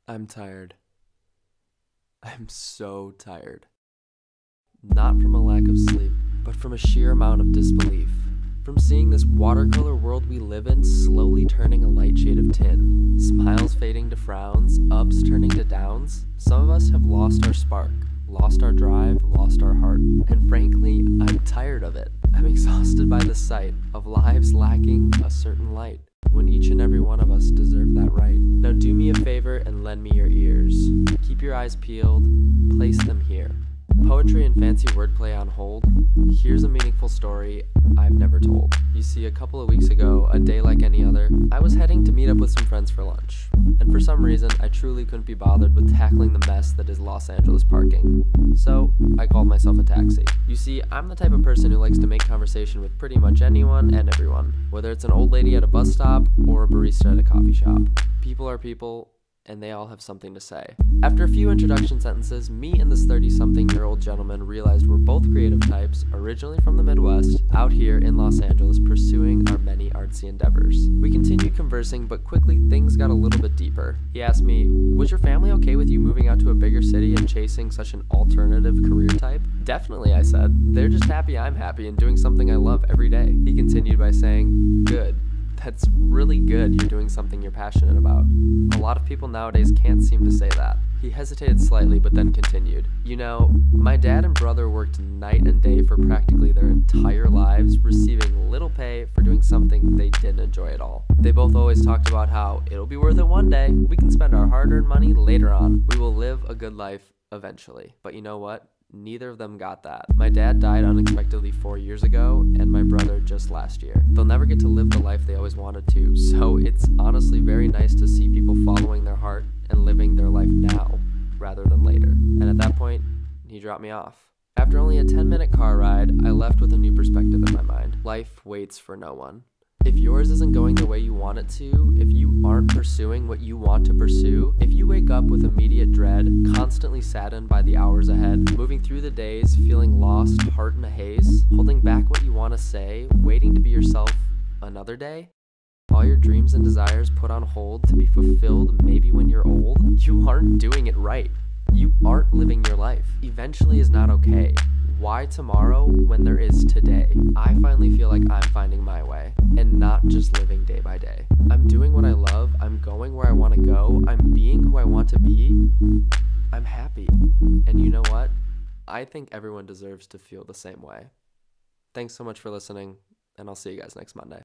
I'm tired. I'm so tired. Not from a lack of sleep, but from a sheer amount of disbelief. From seeing this watercolor world we live in slowly turning a light shade of tin. Smiles fading to frowns, ups turning to downs. Some of us have lost our spark, lost our drive, lost our heart. And frankly, I'm tired of it. I'm exhausted by the sight of lives lacking a certain light, when each and every one of us deserve that right. Now do me a favor and lend me your ears. Keep your eyes peeled, place them here. Poetry and fancy wordplay on hold. Here's a meaningful story I've never told. You see, a couple of weeks ago, a day like any other, I was heading to meet up with some friends for lunch. And for some reason, I truly couldn't be bothered with tackling the mess that is Los Angeles parking. So, I called myself a taxi. You see, I'm the type of person who likes to make conversation with pretty much anyone and everyone, whether it's an old lady at a bus stop or a barista at a coffee shop. People are people, and they all have something to say. After a few introduction sentences, me and this 30-something-year-old gentleman realized we're both creative types, originally from the Midwest, out here in Los Angeles pursuing our many artsy endeavors. We continued conversing, but quickly things got a little bit deeper. He asked me, was your family okay with you moving out to a bigger city and chasing such an alternative career type? Definitely, I said. They're just happy I'm happy and doing something I love every day. He continued by saying, good. That's really good you're doing something you're passionate about. A lot of people nowadays can't seem to say that. He hesitated slightly but then continued. You know, my dad and brother worked night and day for practically their entire lives, receiving little pay for doing something they didn't enjoy at all. They both always talked about how it'll be worth it one day. We can spend our hard-earned money later on. We will live a good life eventually. But you know what? Neither of them got that. My dad died unexpectedly 4 years ago, and my brother just last year. They'll never get to live the life they always wanted to, so it's honestly very nice to see people following their heart and living their life now, rather than later. And at that point, he dropped me off. After only a 10-minute car ride, I left with a new perspective in my mind. Life waits for no one. If yours isn't going the way you want it to, if you aren't pursuing what you want to pursue, if you wake up with immediate dread, constantly saddened by the hours ahead, moving through the days, feeling lost, heart in a haze, holding back what you want to say, waiting to be yourself another day, all your dreams and desires put on hold to be fulfilled maybe when you're old, you aren't doing it right. You aren't living your life. Eventually is not okay. Why tomorrow when there is today? I finally feel like I'm finding my way and not just living day by day. I'm doing what I love, I'm going where I want to go, I'm being who I want to be. I'm happy. And you know what? I think everyone deserves to feel the same way. Thanks so much for listening, and I'll see you guys next Monday.